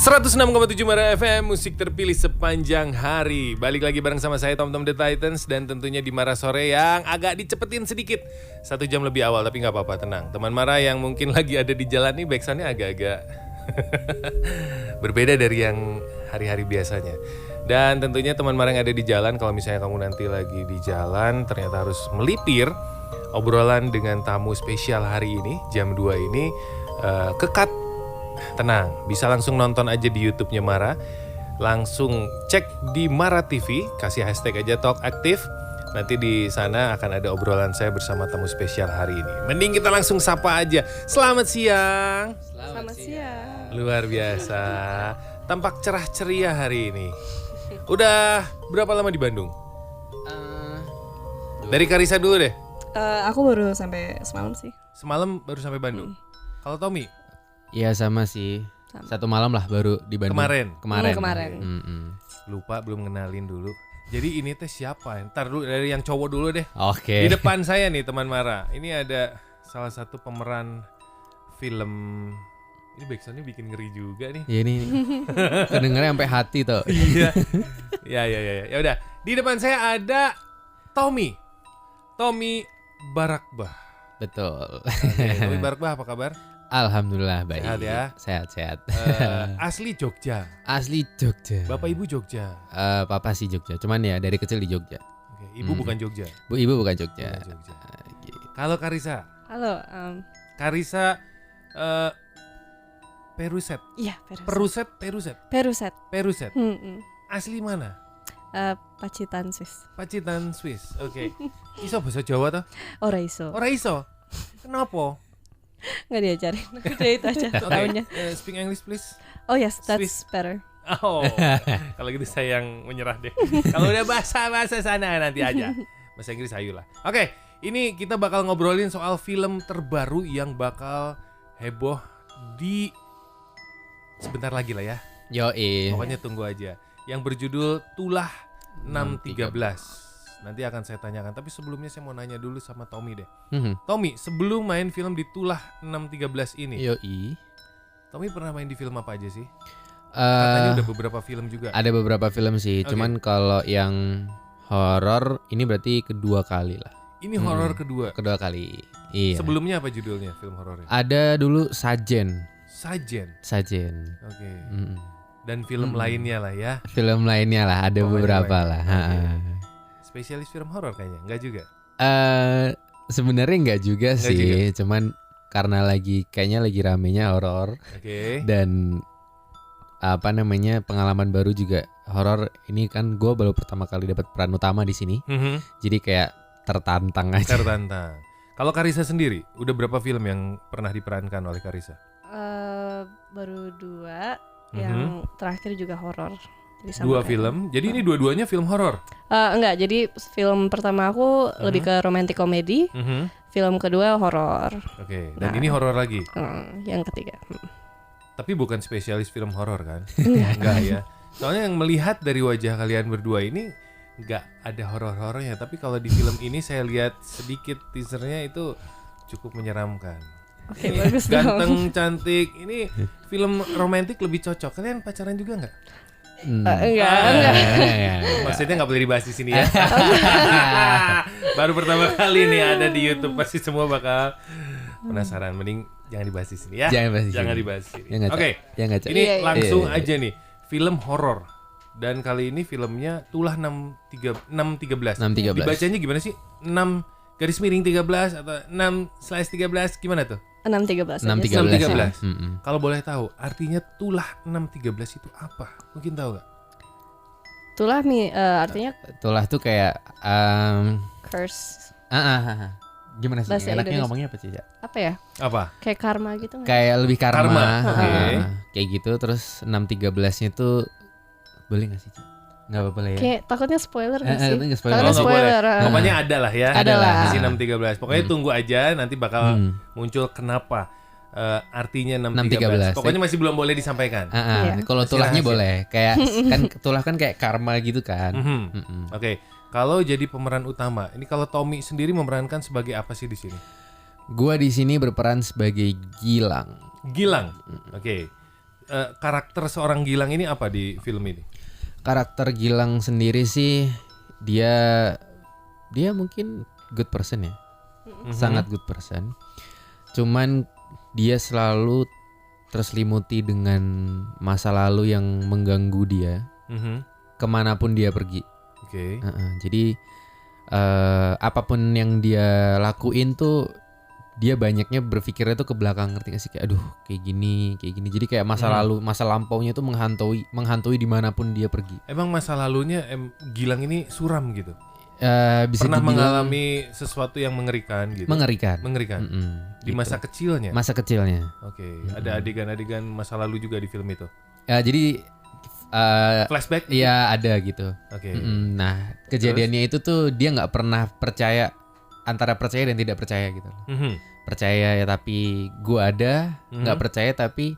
106,7 Mara FM, musik terpilih sepanjang hari. Balik lagi bareng sama saya Tom The Titans. Dan tentunya di Mara Sore yang agak dicepetin sedikit 1 jam lebih awal, tapi gak apa-apa, tenang. Teman Mara yang mungkin lagi ada di jalan nih, backsoundnya agak-agak berbeda dari yang hari-hari biasanya. Dan tentunya teman Mara yang ada di jalan, kalau misalnya kamu nanti lagi di jalan ternyata harus melipir obrolan dengan tamu spesial hari ini, jam 2 ini, kekat. Tenang, bisa langsung nonton aja di YouTube-nya Mara. Langsung cek di Mara TV, kasih hashtag aja Talk Aktif. Nanti di sana akan ada obrolan saya bersama tamu spesial hari ini. Mending kita langsung sapa aja. Selamat siang. Selamat siang. Luar biasa. Tampak cerah ceria hari ini. Udah berapa lama di Bandung? Dari Karissa dulu deh. Aku baru sampai semalam sih. Semalam baru sampai Bandung. Kalau Tommy? Iya sama sih. Sama. 1 malam lah baru di Bandung. Kemarin. Mm-mm. Lupa belum kenalin dulu. Jadi ini teh siapa? Ntar dulu dari yang cowok dulu deh. Oke. Di depan saya nih teman Mara. Ini ada salah satu pemeran film. Ini backsoundnya bikin ngeri juga nih. Iya nih. Kedengerannya sampai hati tuh. Iya. Ya. Ya udah. Di depan saya ada Tommy Barakbah. Betul. Oke, Tommy Barakbah apa kabar? Alhamdulillah baik. Sehat ya? Sehat. Asli Jogja. Asli Jogja. Bapak ibu Jogja. Papa sih Jogja. Cuman ya dari kecil di Jogja. Oke, ibu bukan Jogja. Ibu bukan Jogja. Bukan Jogja. Gitu. Kalau Karissa? Halo. Karissa Peruset. Iya, Peruset. Peruset. Asli mana? Pacitan Swiss. Pacitan Swiss. Oke. Iso bahasa Jawa toh? Ora iso. Ora iso. Kenapa? Nggak diajarin. Udah itu aja tahunnya. Speak English please. Oh yes, that's Swiss. better. Oh. Kalau gitu saya yang menyerah deh. Kalau udah bahasa sana nanti aja. Bahasa Inggris ayolah. Oke, ini kita bakal ngobrolin soal film terbaru yang bakal heboh di sebentar lagi lah ya. Yoi. Pokoknya tunggu aja. Yang berjudul Tulah 613. Nanti akan saya tanyakan. Tapi sebelumnya saya mau nanya dulu sama Tommy deh. Tommy, sebelum main film di Tulah 613 ini, Yoi. Tommy pernah main di film apa aja sih? Katanya udah beberapa film juga. Ada beberapa film sih. Oke. Cuman kalau yang horor ini berarti kedua kali lah. Ini horor kedua. Kedua kali. Iya. Sebelumnya apa judulnya film horornya? Ada dulu Sajen. Sajen. Oke. Mm-mm. Dan film lainnya lah ya. Film lainnya lah, ada Oh, beberapa banyak. lah. Oke. Spesialis film horor kayaknya, enggak juga? Sebenarnya enggak juga Nggak sih, cuman karena kayaknya lagi ramenya horor Oke. dan pengalaman baru juga horor. Ini kan gue baru pertama kali dapat peran utama di sini, jadi kayak tertantang aja. Tertantang. Kalau Karissa sendiri, udah berapa film yang pernah diperankan oleh Karissa? Baru 2. Yang terakhir juga horor. Jadi sama 2 kayak- film. Jadi ini dua-duanya film horor. Enggak, jadi film pertama aku lebih ke romantic comedy. Film kedua horor. Oke. Dan Nah. ini horor lagi. Yang ketiga. Tapi bukan spesialis film horor kan? Enggak ya. Soalnya yang melihat dari wajah kalian berdua ini enggak ada horor-horornya. Tapi kalau di film ini saya lihat sedikit teasernya itu cukup menyeramkan. Oke, Ini bagus dong. ganteng, cantik. Ini film romantis lebih cocok. Kalian pacaran juga enggak? Enggak. Maksudnya nggak boleh dibahas di sini ya. Baru pertama kali nih ada di YouTube, pasti semua bakal penasaran. Mending jangan dibahas di sini ya. Jangan Dibahas di sini. Ya nggak, Oke. ya nggak, Cak. Ini Iya. langsung Iya. aja nih, film horor. Dan kali ini filmnya Tulah 613. 613. Dibacanya gimana sih? 6 garis miring 13 atau 6/13 gimana tuh? 613. 613. 613. Kalau boleh tahu, artinya Tulah 613 itu apa? Mungkin tahu nggak? Tulah artinya Tulah tuh kayak curse. gimana sih? Bahasa Enaknya Indonesia. ngomongnya apa sih, Cak? Apa ya? Apa? Kayak karma gitu nggak? Kayak lebih karma. Karma, oke. Kayak gitu. Terus 613-nya tuh boleh nggak sih, Cak? Nggak apa-apa lah ya. Kayak takutnya spoiler nggak sih? nggak spoiler. Takutnya nggak spoiler. boleh. Pokoknya ada lah ya. Ada lah. Di 613. Pokoknya tunggu aja, nanti bakal muncul kenapa artinya 613. 613. Pokoknya masih belum boleh disampaikan. Iya. Kalau Masih tulahnya rahasia. boleh. Kayak kan tulah kan kayak karma gitu kan. Oke. Kalau jadi pemeran utama, ini kalau Tommy sendiri memerankan sebagai apa sih di sini? Gua di sini berperan sebagai Gilang. Gilang. Oke. karakter seorang Gilang ini apa di film ini? Karakter Gilang sendiri sih dia mungkin good person ya. Sangat good person. Cuman dia selalu terselimuti dengan masa lalu yang mengganggu dia. Kemanapun dia pergi. Oke. Jadi apapun yang dia lakuin tuh dia banyaknya berpikirnya tuh ke belakang, ngerti gak sih, kayak aduh kayak gini. Jadi kayak masa lampaunya tuh menghantui dimanapun dia pergi. Emang masa lalunya Gilang ini suram gitu. Bisa Pernah dibilang mengalami sesuatu yang mengerikan gitu. mengerikan. Di masa kecilnya. Masa kecilnya. Oke. Ada adegan-adegan masa lalu juga di film itu. Jadi Flashback? iya ada gitu. Oke. Nah kejadiannya itu tuh dia nggak pernah percaya, antara percaya dan tidak percaya gitu. Percaya ya tapi gue ada, nggak percaya tapi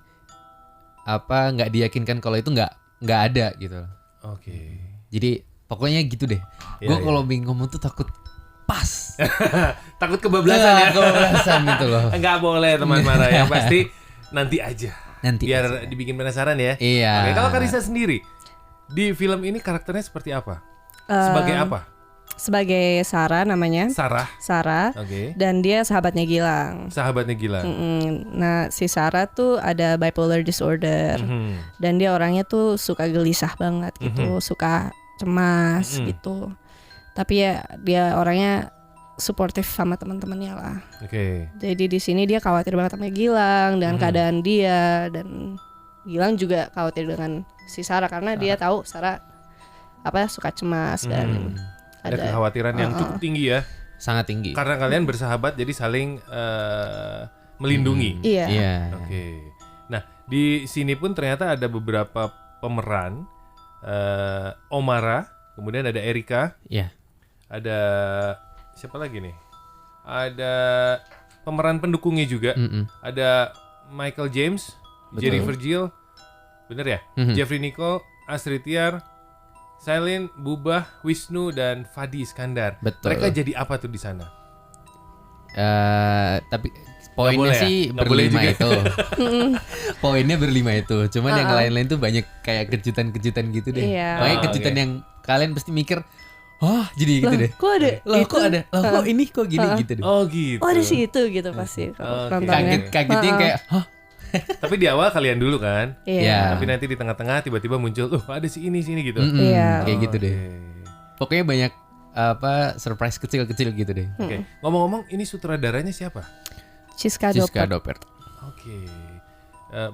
nggak diyakinkan kalau itu nggak ada gitu. Oke. Jadi pokoknya gitu deh. Gue kalau ngomong tuh takut pas. Takut kebablasan ya. Kebablasan gitu loh. Enggak boleh teman marah, yang pasti nanti aja. Nanti biar aja. dibikin penasaran ya. Iya. Oke, kalau Karissa sendiri di film ini karakternya seperti apa? Sebagai apa? Sebagai Sarah namanya. Sarah. Oke. Dan dia sahabatnya Gilang. Sahabatnya Gilang. Nah si Sarah tuh ada bipolar disorder. Dan dia orangnya tuh suka gelisah banget gitu, suka cemas gitu. Tapi ya dia orangnya suportif sama teman-temannya lah. Oke. Jadi di sini dia khawatir banget sama Gilang dan keadaan dia, dan Gilang juga khawatir dengan si Sarah karena dia tahu Sarah suka cemas dan ada kekhawatiran yang cukup tinggi ya. Sangat tinggi. Karena kalian bersahabat jadi saling melindungi. Iya. Oke. Nah, di sini pun ternyata ada beberapa pemeran. Omara, kemudian ada Erika. Iya. Ada siapa lagi nih? Ada pemeran pendukungnya juga. Ada Michael James, Jerry Virgil, bener ya? Jeffrey Nicole, Astrid Tiar, Shailene, Bubah, Wisnu, dan Fadi Iskandar. Betul. Mereka jadi apa tuh di sana? Tapi poinnya sih berlima itu. Poinnya berlima itu. Cuman yang lain-lain tuh banyak kayak kejutan-kejutan gitu deh. Kayak kejutan yang kalian pasti mikir, oh jadi gitu deh. Kok ada? Kok ada? Kok ini kok gini gitu deh. Oh gitu. Oh ada sih itu gitu pasti kalau nontonnya. Kagetnya yang kayak, hah? Tapi di awal kalian dulu kan? Iya. Tapi nanti di tengah-tengah tiba-tiba muncul, ada si ini sini gitu. Iya. Kayak gitu deh. Pokoknya banyak surprise kecil-kecil gitu deh. Oke. Ngomong-ngomong, ini sutradaranya siapa? Chiska Doppert. Oke.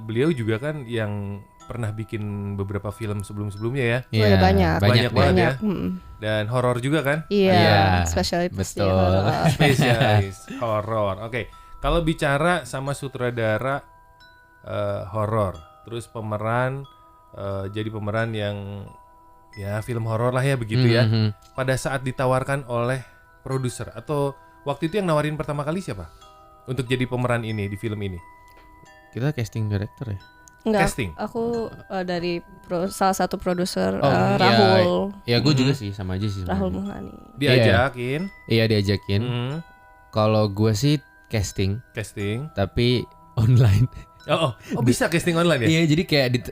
Beliau juga kan yang pernah bikin beberapa film sebelum-sebelumnya ya. Iya, Banyak banget ya. Mm. Dan horor juga kan? Iya, spesialis betul. Spesialis horor. Oke. Kalau bicara sama sutradara horor, terus pemeran jadi pemeran yang ya film horor lah ya begitu ya. Pada saat ditawarkan oleh produser atau waktu itu yang nawarin pertama kali siapa? Untuk jadi pemeran ini di film ini? Kita casting director ya? Enggak, Casting? aku dari salah satu produser iya. Rahul. Ya gue juga sih, sama aja sih sebenarnya. Rahul Muhani. Diajakin? Iya diajakin. Kalau gue sih casting, tapi online. Oh bisa casting online ya? Iya, jadi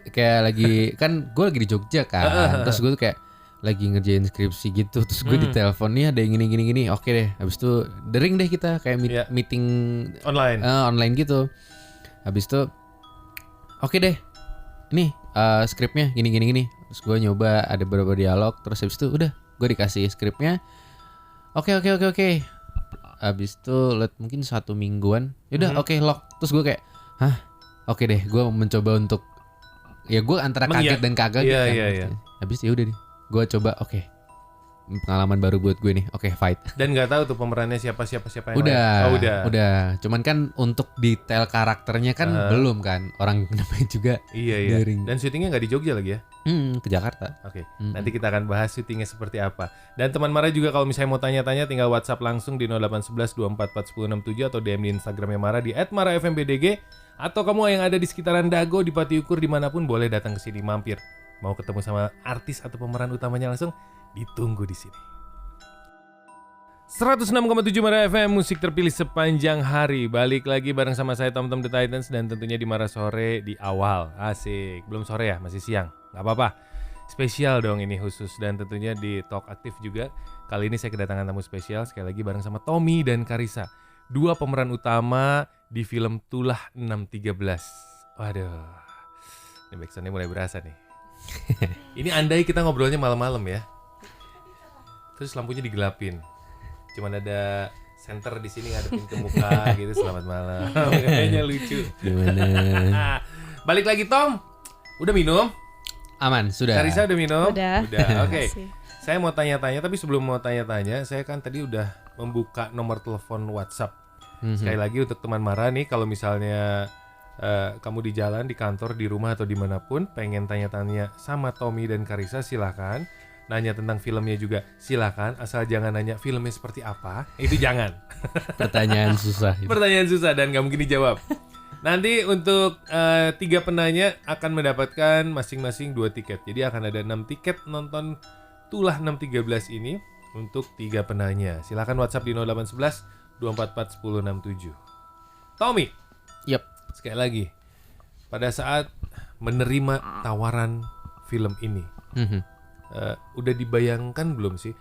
kayak lagi kan gue lagi di Jogja kan. Terus gue tuh kayak lagi ngerjain skripsi gitu. Terus gue ditelepon, nih ada yang gini. Oke deh. Habis itu dering deh kita kayak meeting online. Online gitu. Habis itu oke deh. Ini skripnya gini. Terus gue nyoba ada beberapa dialog. Terus habis itu udah gue dikasih skripnya. Oke. Habis itu mungkin 1 mingguan. Yaudah oke lock. Terus gue kayak hah? Oke deh, gue mencoba untuk ya gue antara kaget dan kagak gitu kan. Iya. Habis ya udah deh, gue coba pengalaman baru buat gue nih. Oke, fight. Dan nggak tahu tuh pemerannya siapa yang udah, lain. Udah. Cuman kan untuk detail karakternya kan belum kan. Orang namanya juga Iya. daring. Dan syutingnya nggak di Jogja lagi ya? Ke Jakarta. Oke. Nanti kita akan bahas syutingnya seperti apa. Dan teman Mara juga kalau misalnya mau tanya-tanya tinggal WhatsApp langsung di 0811 244 1067 atau DM di Instagramnya Mara di @marafmbdg. Atau kamu yang ada di sekitaran Dago, di Patiukur, dimanapun boleh datang ke sini mampir. Mau ketemu sama artis atau pemeran utamanya langsung, ditunggu di sini. 106,7 Mara FM, musik terpilih sepanjang hari. Balik lagi bareng sama saya Tom The Titans. Dan tentunya di Mara Sore di awal. Asik, belum sore ya, masih siang. Gak apa-apa, spesial dong ini khusus. Dan tentunya di Talk Aktif juga. Kali ini saya kedatangan tamu spesial. Sekali lagi bareng sama Tommy dan Karissa, dua pemeran utama di film Tulah 613. Waduh, ini backsoundnya mulai berasa nih. Ini andai kita ngobrolnya malam-malam ya, terus lampunya digelapin, cuman ada center di sini ngadepin ke muka gitu. Selamat malam. Kayaknya lucu. Gimana? Balik lagi Tom. Udah minum? Aman, sudah. Karissa udah minum? Udah. Oke. Makasih. Saya mau tanya-tanya, tapi sebelum mau tanya-tanya, saya kan tadi udah membuka nomor telepon WhatsApp. Sekali lagi untuk teman Mara nih, kalau misalnya kamu di jalan, di kantor, di rumah atau dimanapun, pengen tanya-tanya sama Tommy dan Karissa, silahkan. Nanya tentang filmnya juga silakan, asal jangan nanya filmnya seperti apa. Itu jangan. Pertanyaan susah. Pertanyaan susah dan gak mungkin dijawab. Nanti untuk 3 penanya akan mendapatkan masing-masing 2 tiket. Jadi akan ada 6 tiket nonton Tulah 613 ini untuk 3 penanya. Silakan WhatsApp di 0811 244 1067. Tommy, Yap. sekali lagi, pada saat menerima tawaran film ini, udah dibayangkan belum sih?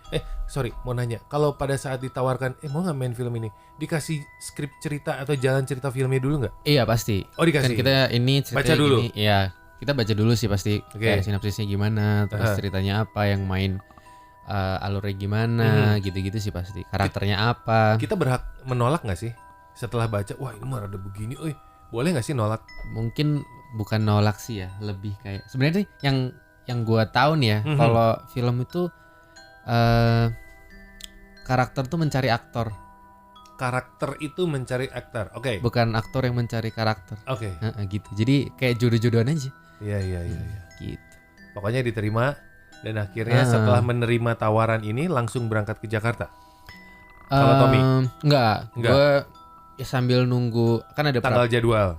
Sorry, mau nanya. Kalau pada saat ditawarkan, mau nggak main film ini, dikasih skrip cerita atau jalan cerita filmnya dulu nggak? Iya pasti. Oh, dikasih. Kan kita ini ceritanya Baca dulu. gini, ya kita baca dulu sih pasti. Kayak sinopsisnya gimana, terus ceritanya apa, yang main alurnya gimana, gitu-gitu sih pasti. Karakternya apa? Kita berhak menolak nggak sih setelah baca? Wah, ini mah ada begini. Boleh nggak sih nolak? Mungkin bukan nolak sih ya, lebih kayak sebenarnya nih yang gua tahu nih ya, kalau film itu karakter tuh mencari aktor. Karakter itu mencari aktor. Oke. Bukan aktor yang mencari karakter. Oke. Gitu. Jadi kayak jodoh-jodohan aja. Iya. Gitu. Pokoknya diterima dan akhirnya setelah menerima tawaran ini langsung berangkat ke Jakarta. Sama Tommy? Enggak. Gue ya sambil nunggu kan ada Tanggal jadwal.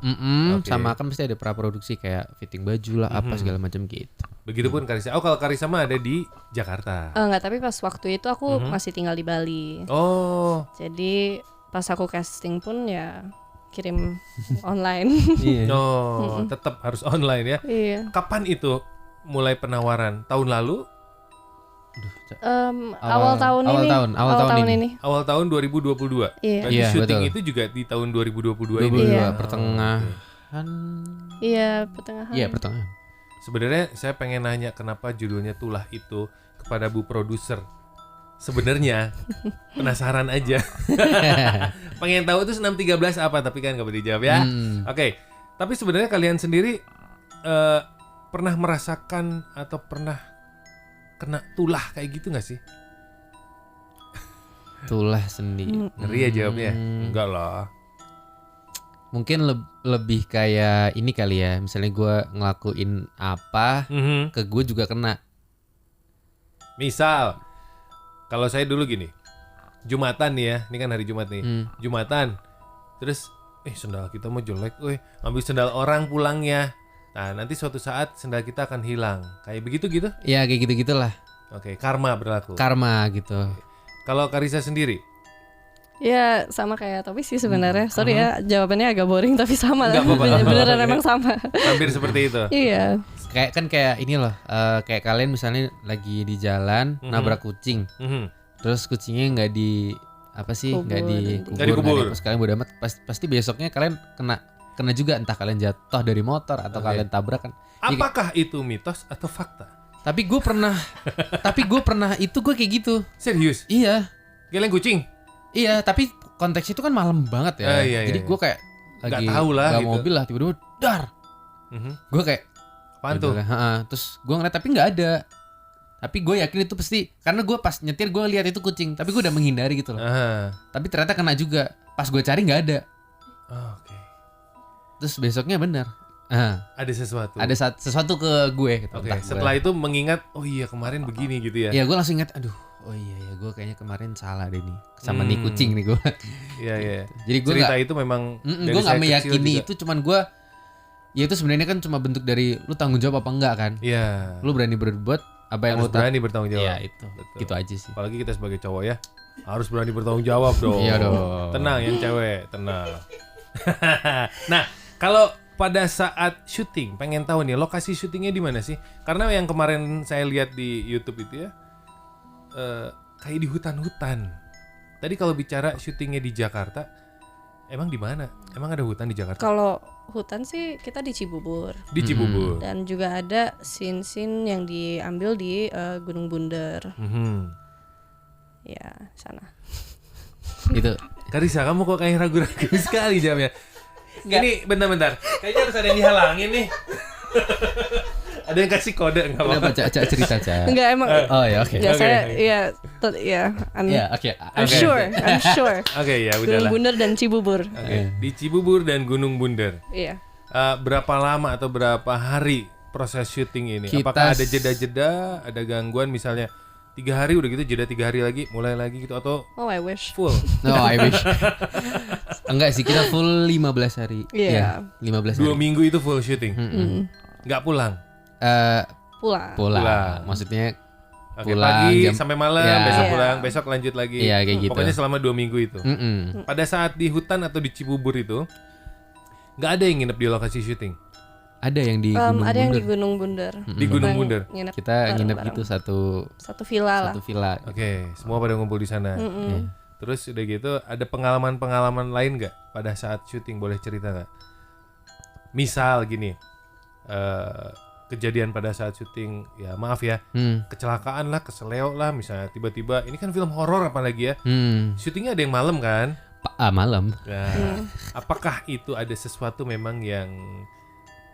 Okay. Sama kan pasti ada praproduksi kayak fitting baju lah, apa segala macam gitu. Begitupun Karissa. Oh, kalau Karissa mah ada di Jakarta. Enggak, tapi pas waktu itu aku masih tinggal di Bali. Oh. Jadi pas aku casting pun ya kirim online. Iya. Oh, tetap harus online ya. Iya. Kapan itu mulai penawaran? Tahun lalu? Awal tahun ini. Awal tahun 2022. Iya. Berarti Iya, syuting betul. itu juga di tahun 2022 ini. 22 Iya. pertengahan. Iya, pertengahan. Iya, pertengahan. Sebenarnya saya pengen nanya kenapa judulnya Tulah itu kepada Bu Produser. Sebenarnya penasaran aja. Pengen tahu itu 613 apa, tapi kan nggak boleh dijawab ya. Oke. Tapi sebenarnya kalian sendiri pernah merasakan atau pernah kena tulah kayak gitu nggak sih? Tulah sendiri. Ngeri ya jawabnya. Enggak lah. Mungkin lebih kayak ini kali ya. Misalnya gue ngelakuin apa, ke gue juga kena. Misal, kalau saya dulu gini, Jumatan nih ya, ini kan hari Jumat nih, Jumatan, terus, sendal kita mau jelek, ambil sendal orang pulangnya. Nah, nanti suatu saat sendal kita akan hilang, kayak begitu gitu? Ya kayak gitu-gitulah. Oke, karma berlaku. Karma gitu. Kalau Karissa sendiri? Ya sama kayak Tommy sih sebenarnya. Sorry ya, jawabannya agak boring tapi sama lah. Nggak apa-apa. Beneran emang sama. Hampir seperti itu. Iya. Kayak ini loh, kayak kalian misalnya lagi di jalan nabrak kucing, terus kucingnya nggak di apa sih, nggak dikubur, pas kalian bodo amat, pasti besoknya kalian kena juga, entah kalian jatuh dari motor atau kalian tabrak kan. Apakah itu mitos atau fakta? Tapi gue pernah itu gue kayak gitu. Serius? Iya. Geleng kucing? Iya, tapi konteks itu kan malam banget ya. Jadi gue kayak lagi tahu lah gak gitu. mobil lah, tiba-tiba dar. Gue kayak apaan tuh? Terus gue ngeliat tapi nggak ada. Tapi gue yakin itu pasti karena gue pas nyetir gue lihat itu kucing, tapi gue udah menghindari gitu loh. Tapi ternyata kena juga. Pas gue cari nggak ada. Oke. Terus besoknya benar. Ada sesuatu. Ada sesuatu ke gue. Gitu, Oke. Setelah itu mengingat, oh iya kemarin begini gitu ya. Iya, gue langsung ingat, aduh, oh iya ya gue kayaknya kemarin salah deh nih sama nih kucing nih gue. Iya. Jadi gue cerita itu memang gue nggak meyakini itu, cuman gue ya itu sebenarnya kan cuma bentuk dari lu tanggung jawab apa enggak kan? Iya. Lu berani berbuat apa yang harus lu berani bertanggung jawab. Iya itu. Betul. Gitu aja sih. Apalagi kita sebagai cowok ya. Harus berani bertanggung jawab dong. Iya dong. Tenang yang cewek, tenang. Nah, kalau pada saat syuting, pengen tahu nih lokasi syutingnya di mana sih? Karena yang kemarin saya lihat di YouTube itu ya, kayak di hutan-hutan. Tadi kalau bicara syutingnya di Jakarta, emang di mana? Emang ada hutan di Jakarta? Kalau hutan sih kita di Cibubur. Di Cibubur. Dan juga ada scene-scene yang diambil di Gunung Bunder. Ya, sana. Itu Karisa, kamu kok kayak ragu-ragu sekali jamnya. Ini bentar-bentar. Kayaknya harus ada yang dihalangin nih. Ada yang kasih kode nggak kenapa apa-apa? Cak cerita Cak? Enggak emang. Oh ya oke. Ya Oke. saya I'm Ya oke. I'm sure. Oke ya Gunung udahlah. Bunder dan Cibubur. Oke. Di Cibubur dan Gunung Bunder. Iya. Berapa lama atau berapa hari proses syuting ini? Kita Apakah ada jeda-jeda, ada gangguan misalnya 3 hari udah gitu jeda 3 hari lagi mulai lagi gitu atau Oh, I wish. full? No, I wish. Enggak sih, kita full 15 hari. Iya. Ya, 15 hari. 2 minggu itu full syuting. Nggak pulang. Pulang. Pulang. Maksudnya Oke, pulang pagi jam- sampai malam, Ya. besok Iya. pulang, besok lanjut lagi. Iya, kayak gitu. Pokoknya selama 2 minggu itu. Pada saat di hutan atau di Cibubur itu nggak ada yang nginep di lokasi syuting. ada yang di Gunung Ada yang di Bunder. Gunung Bunder. Di Gunung Bunder. Nginep Kita nginep bareng-bareng. gitu satu Villa lah. villa. Oke, semua pada ngumpul di sana. Iya. Terus udah gitu ada pengalaman-pengalaman lain nggak pada saat syuting, boleh cerita nggak? Misal gini, kejadian pada saat syuting, ya maaf ya, kecelakaan lah, keseleo lah, misalnya tiba-tiba, ini kan film horor apalagi ya, syutingnya ada yang malam kan? Malam. Nah, apakah itu ada sesuatu memang yang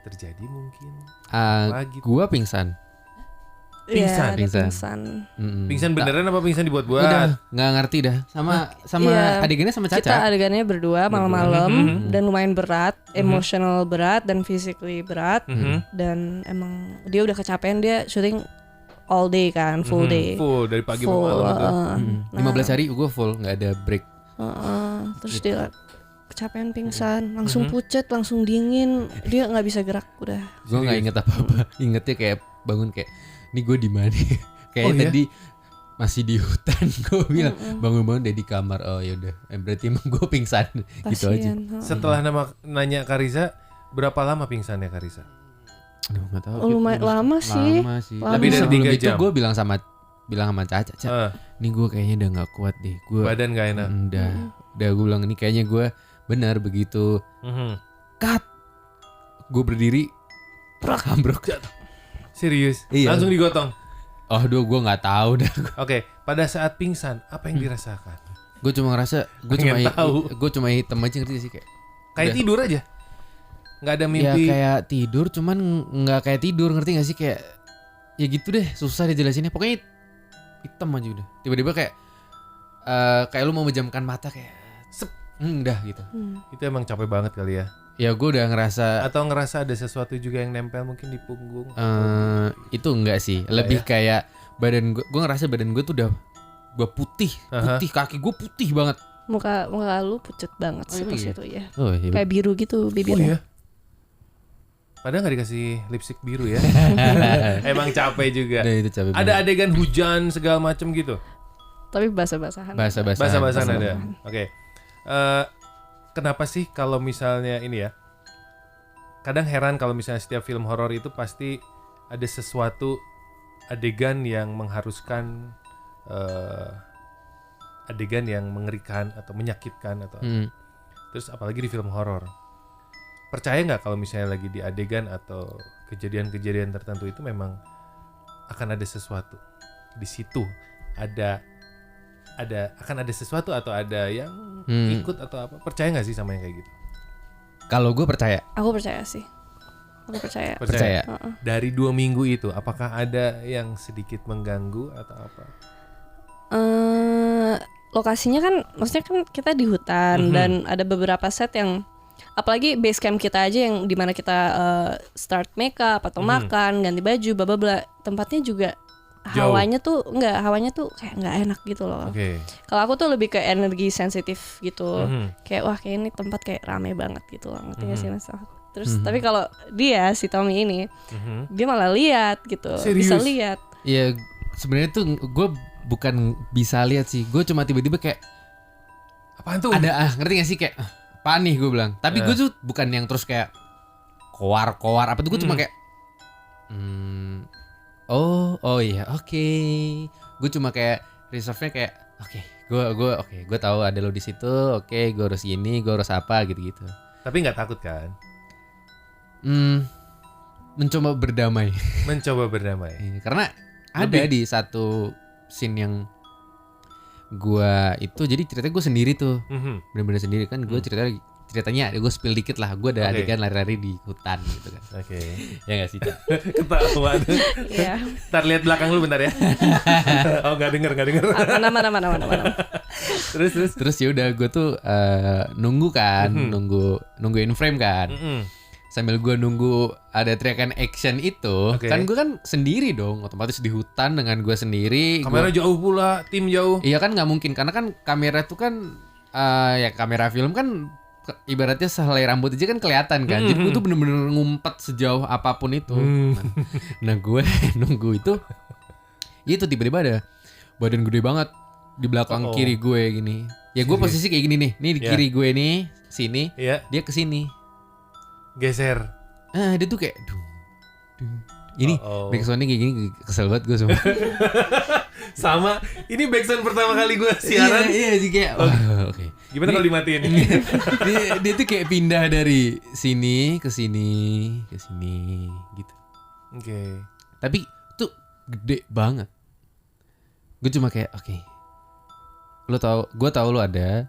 terjadi mungkin? Lagi. Gua pingsan. Pingsan? Iya, ada pingsan. Pingsan beneran apa pingsan dibuat-buat? Udah nggak ngerti dah. Sama Iya. adegannya sama Kita Caca. adegannya berdua malam-malam dan lumayan berat, emotional berat dan physically berat. Dan emang dia udah kecapean, dia syuting all day kan, full day. Full dari pagi sampai Full, malam itu. 15 hari gue full, nggak ada break. Terus dia kecapean pingsan, langsung pucet, langsung dingin, dia nggak bisa gerak udah. Gue nggak inget apa-apa. Ingetnya kayak bangun kayak, ini gue di mana? Kayak Oh, iya? tadi masih di hutan. Gue bilang bangun-bangun udah di kamar. Oh ya udah, berarti emang gue pingsan. Gitu aja. Kasian. Setelah nanya Karisa, berapa lama pingsannya Karisa? Aduh nggak tahu. Oh, lumayan lama sih. Lama sih. Lama. Tapi Lebih dari sebelum 3 itu jam. gue bilang sama Caca, ini gue kayaknya udah nggak kuat deh. Gue Badan gak enak. udah gue bilang ini kayaknya gue benar begitu. Cut. Gue berdiri, ambruk. Serius? Iya. Langsung digotong? Oh, gue nggak tahu dah. Oke, pada saat pingsan, apa yang dirasakan? Gue cuma ngerasa, Pengen tahu. gue cuma hitam aja ngerti sih kayak. Kayak Udah. tidur aja? Nggak ada Ya mimpi? kayak tidur, cuman nggak kayak tidur, ngerti nggak sih kayak. Ya gitu deh, susah dijelasinnya. Pokoknya hitam aja udah. Tiba-tiba kayak lu mau memejamkan mata kayak. Sep, udah gitu. Itu emang capek banget kali ya? Ya gue udah ngerasa. Atau ngerasa ada sesuatu juga yang nempel mungkin di punggung? Itu enggak sih, lebih kayak badan gue ngerasa badan gue tuh udah putih, kaki gue putih banget. Muka lu pucet banget sih pas iya? itu ya. Oh iya. Kayak biru gitu Oh bibirnya. iya? Padahal nggak dikasih lipstick biru ya? Emang capek juga. Nah, itu capek Ada adegan hujan segala macem gitu? Tapi basah-basahan. Basah-basahan ada. Oke. Kenapa sih kalau misalnya ini ya? Kadang heran kalau misalnya setiap film horor itu pasti ada sesuatu adegan yang mengharuskan adegan yang mengerikan atau menyakitkan atau terus apalagi di film horor. Percaya nggak kalau misalnya lagi di adegan atau kejadian-kejadian tertentu itu memang akan ada sesuatu di situ, akan ada sesuatu atau ada yang ikut atau apa? Percaya nggak sih sama yang kayak gitu? Kalau gue percaya. Aku percaya sih. Aku percaya. Percaya. Dari 2 minggu itu, apakah ada yang sedikit mengganggu atau apa? Lokasinya kan, maksudnya kan kita di hutan dan ada beberapa set yang, apalagi base camp kita aja yang dimana kita start makeup atau makan, ganti baju, bla bla bla. Tempatnya juga Jauh. hawanya tuh kayak nggak enak gitu loh. Oke. Kalau aku tuh lebih ke energi sensitif gitu. Mhm. Kayak wah kayak ini tempat kayak rame banget gitu loh. Ngerti gak sih Mas? Terus tapi kalau dia si Tommy ini dia malah lihat gitu. Serius? Bisa lihat. Ya sebenarnya tuh gue bukan bisa lihat sih. Gue cuma tiba-tiba kayak Apaan tuh? ada ngerti gak sih kayak apaan nih gue bilang. Tapi gue tuh bukan yang terus kayak koar apa tuh, gue cuma kayak oh iya oke. Gue cuma kayak reserve-nya kayak gue tahu ada lo di situ. Oke, gue harus gini, gue harus apa gitu-gitu. Tapi nggak takut kan? Mencoba berdamai. Mencoba berdamai. Karena ada di satu scene yang gua itu, jadi ceritanya gue sendiri tuh, bener-bener sendiri kan. Gue ceritanya gue spill dikit lah. Gue ada adegan lari-lari di hutan gitu kan. Oke. Ya nggak sih? Ketahuan. Iya. Ntar lihat belakang lu bentar ya. Oh nggak denger. Mana. Terus ya udah gue tuh nunggu kan, nunggu in frame kan. Sambil gue nunggu ada teriakan action itu, kan gue kan sendiri dong, otomatis di hutan dengan gue sendiri. Kamera jauh pula, tim jauh. Iya kan nggak mungkin, karena kan kamera tuh kan ya kamera film kan ibaratnya sehelai rambut aja kan kelihatan kan. Jadi gue tuh bener-bener ngumpet sejauh apapun itu. Nah gue nunggu itu tiba-tiba ada badan gede banget di belakang kiri gue gini. Ya gue posisi kayak gini nih di kiri gue nih, sini, dia ke sini. Geser. Dia tuh kayak ini backsoundnya kayak gini, kesel banget gue semua. Sama, ini backsound pertama kali gue siaran. Iya sih kayak oke. Gimana kalau dimatiin? dia tuh kayak pindah dari sini ke sini gitu. Oke. Tapi tuh gede banget. Gue cuma kayak oke. Gue tahu lo ada.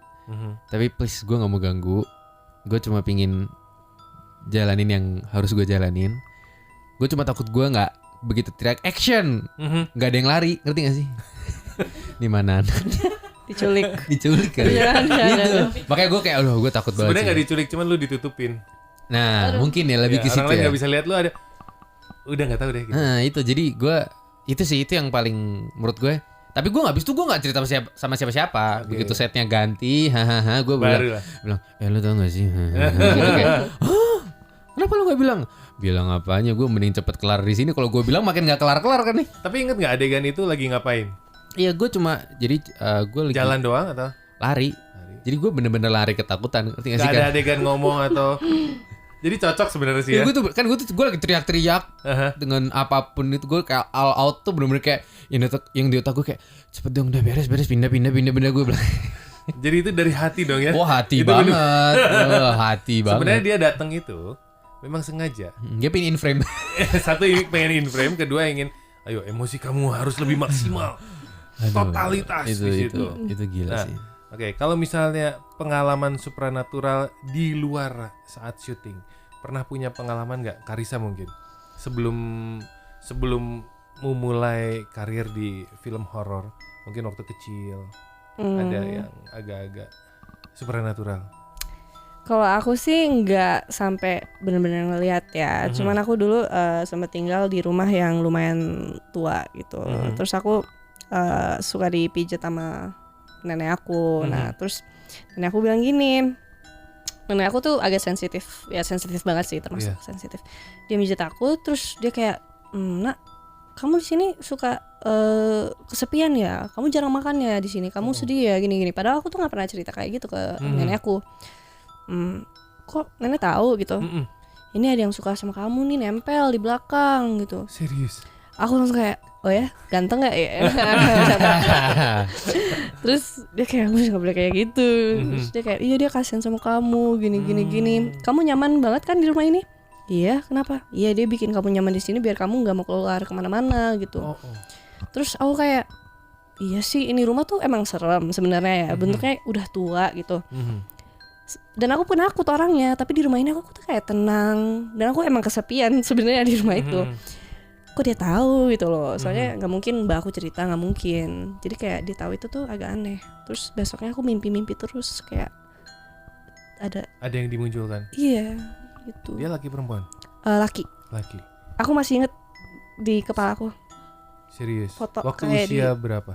Tapi please gue nggak mau ganggu. Gue cuma pingin jalanin yang harus gue jalanin. Gue cuma takut gue nggak begitu teriak action, nggak ada yang lari, ngerti nggak sih? Di mana? diculik kan? Gitu. Makanya gue kayak, gue takut banget. Sebenarnya nggak diculik, cuman lu ditutupin. Nah, mungkin ya lebih ke situ. Orang lain ya. nggak bisa lihat lu ada. Udah nggak tahu deh. Gitu. Nah itu jadi gue itu yang paling menurut gue. Tapi gue habis itu gue nggak cerita sama siapa-siapa. Begitu setnya ganti, gue bilang, lu tau nggak sih? Gitu kayak, kenapa lu nggak bilang? Bilang apanya? Gue mending cepet kelar di sini. Kalau gue bilang makin nggak kelar kan nih. Tapi inget nggak adegan itu lagi ngapain? Iya, gue cuma jadi gue lagi jalan doang atau lari. Jadi gue bener-bener lari ketakutan. Ngerti nggak sih? Gak ada adegan ngomong atau jadi cocok sebenarnya sih ya. Gue lagi teriak-teriak dengan apapun itu. Gue kayak all out tuh bener-bener kayak yang di otak gue kayak cepet dong, udah beres pindah gue bilang. Jadi itu dari hati dong ya? Wah hati banget. Hati banget. Sebenarnya dia datang itu memang sengaja. Dia pengen in frame. Satu pengen in frame, kedua ingin ayo emosi kamu harus lebih maksimal. Totalitas di situ. Itu gila sih. Oke, kalau misalnya pengalaman supranatural di luar saat syuting, pernah punya pengalaman nggak, Karissa mungkin sebelum memulai karir di film horor, mungkin waktu kecil ada yang agak-agak supranatural? Kalau aku sih nggak sampai benar-benar ngelihat ya, cuman aku dulu sempat tinggal di rumah yang lumayan tua gitu, terus aku suka dipijat sama nenek aku. Nah terus nenek aku bilang gini, nenek aku tuh agak sensitif banget sih, termasuk sensitif. Dia mijat aku, terus dia kayak, nak, kamu di sini suka kesepian ya, kamu jarang makan ya di sini, kamu sedih ya gini-gini. Padahal aku tuh nggak pernah cerita kayak gitu ke nenek aku. Kok nenek tahu gitu? Ini ada yang suka sama kamu nih, nempel di belakang gitu. Serius? Aku langsung kayak, oh ya, ganteng gak ya? Terus dia kayak, gue gak boleh kayak gitu. Terus dia kayak, iya dia kasihan sama kamu, gini. Kamu nyaman banget kan di rumah ini? Iya, kenapa? Iya, dia bikin kamu nyaman di sini biar kamu gak mau keluar kemana-mana gitu. Terus aku kayak, iya sih, ini rumah tuh emang serem sebenarnya ya. Bentuknya udah tua gitu. Dan aku penakut orangnya, tapi di rumah ini aku tuh kayak tenang. Dan aku emang kesepian sebenarnya di rumah itu. Kok dia tahu gitu loh, soalnya nggak mungkin mbak aku cerita, nggak mungkin. Jadi kayak dia tahu itu tuh agak aneh. Terus besoknya aku mimpi terus kayak ada yang dimunculkan. Iya gitu. Dia laki perempuan? Laki. Aku masih inget di kepala aku. Serius? Foto waktu usia berapa?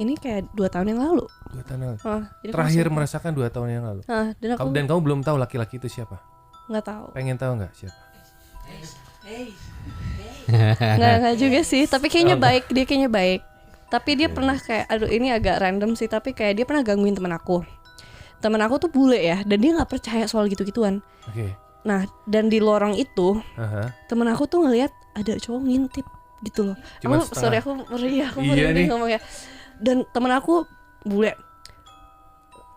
Ini kayak 2 tahun yang lalu. 2 tahun yang lalu. Terakhir merasakan 2 tahun yang lalu. Dan kamu belum tahu laki-laki itu siapa? Nggak tahu. Pengen tahu nggak siapa? Nggak juga sih, tapi kayaknya baik. Dia kayaknya baik. Tapi dia pernah kayak, aduh ini agak random sih, tapi kayak dia pernah gangguin teman aku. Teman aku tuh bule ya, dan dia nggak percaya soal gitu-gituan. Oke. Nah, dan di lorong itu Aha. temen aku tuh ngelihat ada cowok ngintip gitu loh. Cuma Aku setengah. sorry aku meriah, aku Iya merinding nih. ngomongnya. Dan temen aku bule,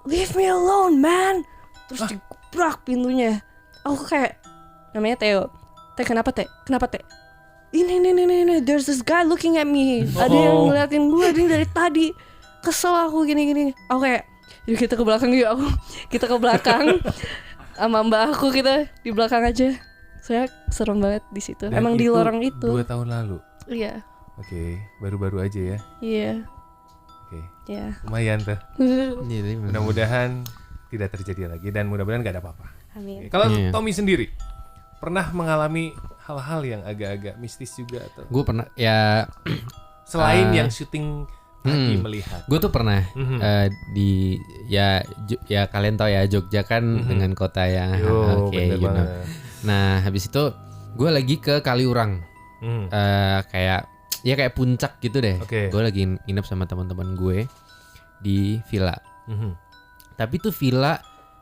leave me alone man. Terus digebrak pintunya. Aku kayak, namanya Theo. Teh kenapa Teh? Kenapa Teh? Ini, there's this guy looking at me. Ada yang ngeliatin gue dari tadi. Kesel aku gini. Aku kayak, yuk kita ke belakang yuk. Kita ke belakang. Sama mbak aku kita di belakang aja. Saya serem banget di situ. Dan Emang di itu lorong itu. 2 tahun lalu. Iya. Oke, baru-baru aja ya. Iya. Oke, Iya. lumayan tuh. Iya, tapi Mudah-mudahan tidak terjadi lagi dan mudah-mudahan gak ada apa-apa. Amin. Oke, kalau Iya. Tommy sendiri pernah mengalami hal-hal yang agak-agak mistis juga atau gue pernah ya. selain yang syuting tadi melihat? Gue tuh pernah di ya kalian tahu ya Jogja kan dengan kota yang Yo, oke, bener you know. banget. Nah habis itu gue lagi ke Kaliurang. Kayak puncak gitu deh. Oke. Gue lagi nginep sama teman-teman gue di villa. Tapi tuh villa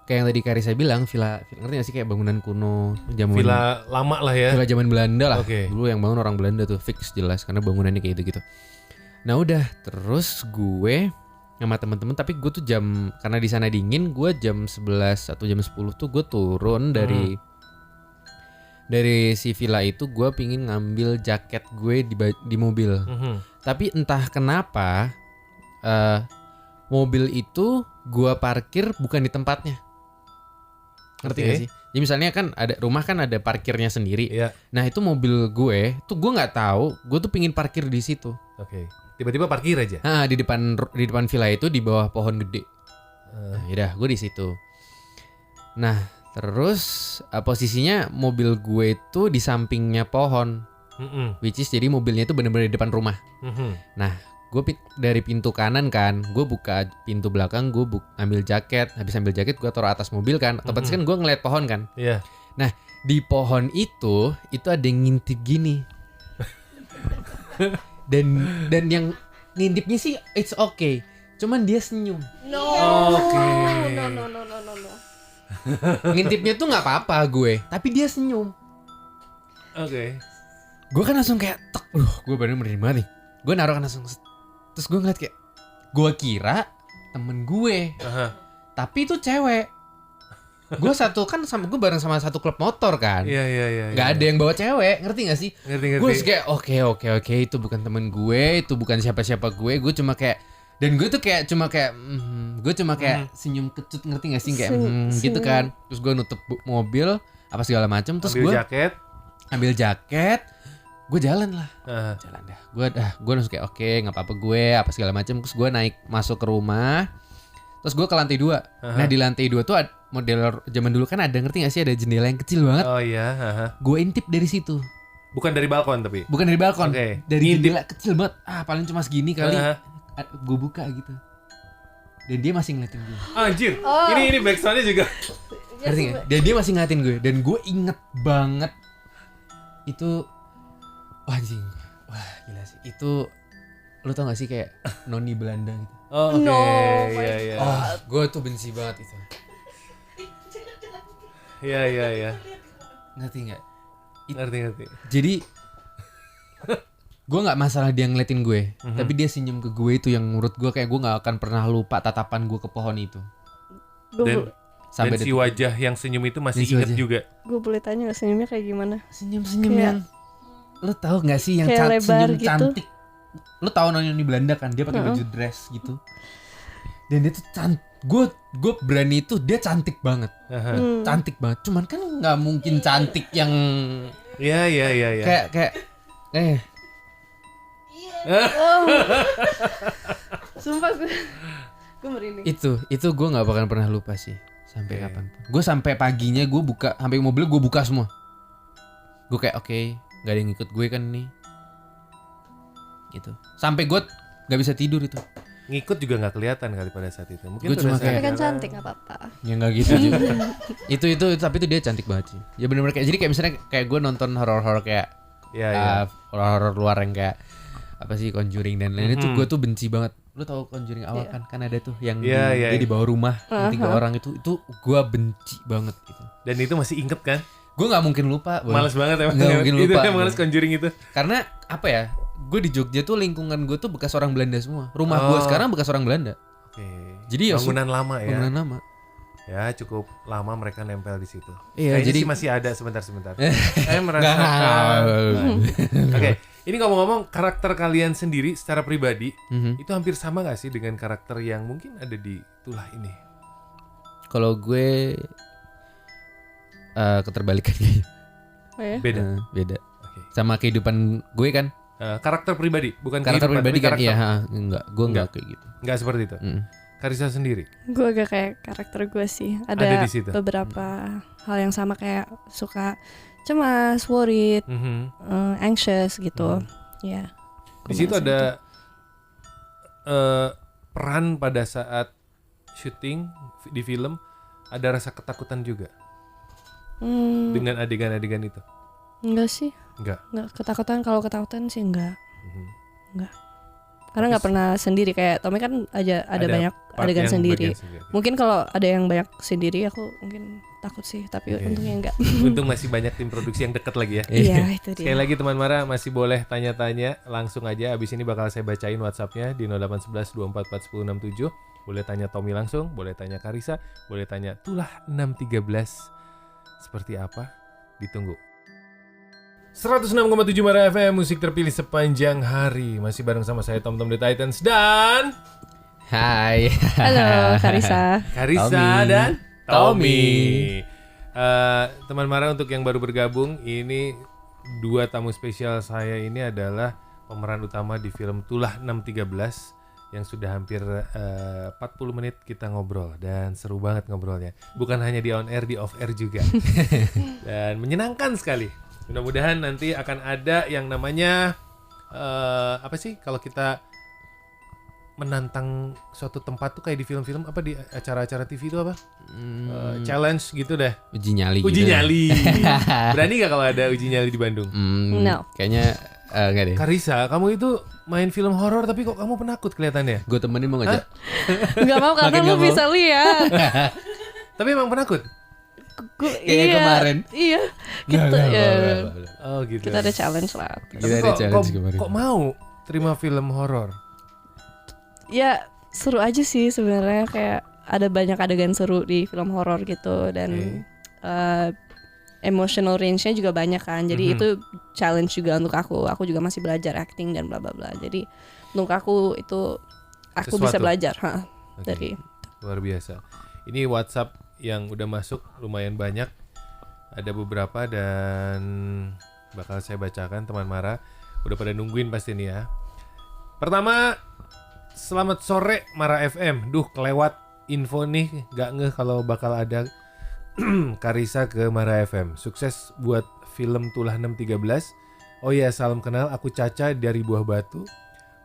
kayak yang tadi Karissa bilang, villa ngerti gak sih kayak bangunan kuno zaman Villa lama lah ya. villa zaman Belanda lah. Oke. Dulu yang bangun orang Belanda tuh fix jelas karena bangunannya kayak gitu-gitu. Nah udah terus gue sama teman-teman, tapi gue tuh karena di sana dingin, gue jam 11 atau jam 10 tuh gue turun dari si villa itu, gue pingin ngambil jaket gue di mobil. Tapi entah kenapa mobil itu gue parkir bukan di tempatnya. Ngerti Oke. gak sih? Ya misalnya kan ada rumah kan ada parkirnya sendiri. Iya. Nah itu mobil gue tuh gue nggak tahu, gue tuh pingin parkir di situ. Oke. Tiba-tiba parkir aja. Nah di depan villa itu di bawah pohon gede. Nah, yaudah gue di situ. Nah terus posisinya mobil gue itu di sampingnya pohon, which is jadi mobilnya itu bener-bener di depan rumah. Nah gue dari pintu kanan kan, gue buka pintu belakang, gue ambil jaket, habis ambil jaket gue taruh atas mobil kan, otomatis kan gue ngeliat pohon kan. Iya. Nah di pohon itu ada yang ngintip gini. dan yang ngintipnya sih it's okay, cuman dia senyum. Oke. No. Ngintipnya tuh nggak apa-apa gue, tapi dia senyum. Oke. Gue kan langsung kayak tek, gue bener merinding banget nih. Gue naruh kan langsung, terus gue ngeliat kayak, gue kira temen gue, tapi itu cewek. Gue gue bareng sama satu klub motor kan. Iya. Gak ada yang bawa cewek, ngerti gak sih? Ngerti. Gue kayak oke, itu bukan temen gue, itu bukan siapa-siapa gue cuma kayak, dan gue tuh kayak gue cuma kayak senyum kecut, ngerti gak sih, kayak gitu kan. Terus gue nutup mobil apa segala macam, terus gue ambil jaket, gue jalan lah, jalan dah. Gue langsung kayak oke, nggak apa-apa gue, apa segala macam. Terus gue naik masuk ke rumah, terus gue ke lantai 2. Nah di lantai 2 tuh model zaman dulu kan ada, ngerti gak sih, ada jendela yang kecil banget. Oh iya. Gue intip dari situ. Bukan dari balkon tapi. Bukan dari balkon, Oke. dari jendela kecil banget. Paling cuma segini kali. Gue buka gitu. Dan dia masih ngeliatin gue. Anjir. Ini backsoundnya juga. Ngerti gak? Dan dia masih ngeliatin gue. Dan gue inget banget itu. Wah anjing. Wah gila sih. Itu lo tau gak sih kayak noni Belanda gitu. Oh oke. No, Iya. Gue tuh benci banget itu. Iya. Ngerti gak? Ngerti. Jadi gue nggak masalah dia ngeliatin gue, tapi dia senyum ke gue, itu yang menurut gue kayak gue nggak akan pernah lupa tatapan gue ke pohon itu. Dan Sampai si wajah yang senyum itu masih Dan si inget wajah. juga. Gue boleh tanya gak senyumnya kayak gimana? senyum Kayak- yang lo tau nggak sih yang kayak lebar senyum gitu. cantik. Lo tau noni Belanda kan, dia pakai baju dress gitu. Dan dia tuh gue berani itu, dia cantik banget, cantik banget. Cuman kan nggak mungkin cantik yang Iya. kayak Sumpah gue merinding. itu gue nggak bakal pernah lupa sih sampai kapanpun. Gue sampai paginya gue buka, sampai mobil gue buka semua. Gue kayak oke, nggak ada yang ikut gue kan nih. Gitu. Sampai gue nggak bisa tidur itu. Ngikut juga nggak kelihatan kali pada saat itu. Mungkin Gua pada cuma saat Tapi kan jalan. cantik gak apa-apa. Ya nggak gitu juga. itu tapi itu dia cantik banget sih. Ya benar-benar kayak, jadi kayak misalnya kayak gue nonton horor-horor kayak Iya. horor-horor luar yang kayak apa sih Conjuring dan lain-lain itu gue tuh benci banget. Lu tahu Conjuring awal kan ada tuh yang dia di bawah rumah 3 orang itu gue benci banget gitu. Dan itu masih inget kan? Gue nggak mungkin lupa. Males banget emang. Nggak mungkin lupa. Itu males Conjuring itu. Karena apa ya? Gue di Jogja tuh lingkungan gue tuh bekas orang Belanda semua. Rumah gue sekarang bekas orang Belanda. Oke. Jadi bangunan lama ya. Bangunan lama. Ya cukup lama mereka nempel di situ. Iya, kayaknya jadi sih masih ada sebentar. Saya merasakan. Oke, ini ngomong-ngomong karakter kalian sendiri secara pribadi itu hampir sama nggak sih dengan karakter yang mungkin ada di Tulah ini? Kalau gue keterbalikannya. Oh ya? Beda. Beda. Oke. Sama kehidupan gue kan. Karakter pribadi, bukan Karakter kehidupan, pribadi tapi kan. karakter. Iya, enggak. Gue enggak kayak gitu. Nggak seperti itu. Karisa sendiri. Gue agak kayak karakter gue sih. Ada di situ. Beberapa hal yang sama kayak suka cemas, worried, anxious gitu. Ya. Di situ ada peran pada saat syuting di film, ada rasa ketakutan juga dengan adegan-adegan itu. Enggak sih. Enggak. Ketakutan, kalau ketakutan sih enggak. Enggak. Karena nggak pernah sendiri, kayak Tommy kan ada banyak adegan sendiri. Mungkin kalau ada yang banyak sendiri aku mungkin takut sih, tapi untungnya enggak. Untung masih banyak tim produksi yang dekat lagi ya. Iya, itu dia. Sekali lagi teman Mara masih boleh tanya-tanya langsung aja. Abis ini bakal saya bacain WhatsApp-nya di 0811 244 1067. Boleh tanya Tommy langsung, boleh tanya Karisa, boleh tanya Tulah 613 seperti apa? Ditunggu. 106,7 Mara FM, musik terpilih sepanjang hari. Masih bareng sama saya Tom The Titans dan Hai. Halo Karisa Tommy. Dan Tommy. Teman Mara, untuk yang baru bergabung, ini 2 tamu spesial saya ini adalah pemeran utama di film Tulah 613 yang sudah hampir 40 menit kita ngobrol dan seru banget ngobrolnya. Bukan hanya di on air, di off air juga. Dan menyenangkan sekali. Mudah-mudahan nanti akan ada yang namanya apa sih kalau kita menantang suatu tempat tuh kayak di film-film, apa di acara-acara TV itu apa? Challenge gitu deh. Uji nyali. Uji gitu. nyali. Berani gak kalau ada uji nyali di Bandung? No. Kayaknya enggak deh. Karisa, kamu itu main film horor tapi kok kamu penakut kelihatannya? Gue temenin mau ngajak. Nggak mau karena lu bisa lihat. Tapi emang penakut? Kayak kemarin. Iya. Kita Oh gitu. kita ada challenge lah. Kita ada challenge kemarin. Kok mau terima film horor? Ya seru aja sih sebenarnya, kayak ada banyak adegan seru di film horor gitu, dan emotional range-nya juga banyak kan. Jadi itu challenge juga untuk aku. Aku juga masih belajar acting dan bla bla bla. Jadi untuk aku itu aku bisa belajar dari luar biasa. Ini WhatsApp yang udah masuk lumayan banyak. Ada beberapa dan bakal saya bacakan teman Mara. Udah pada nungguin pasti nih ya. Pertama, selamat sore Mara FM. Duh, kelewat info nih, gak ngeh kalau bakal ada Karisa ke Mara FM. Sukses buat film Tulah 613. Oh iya, salam kenal, aku Caca dari Buah Batu.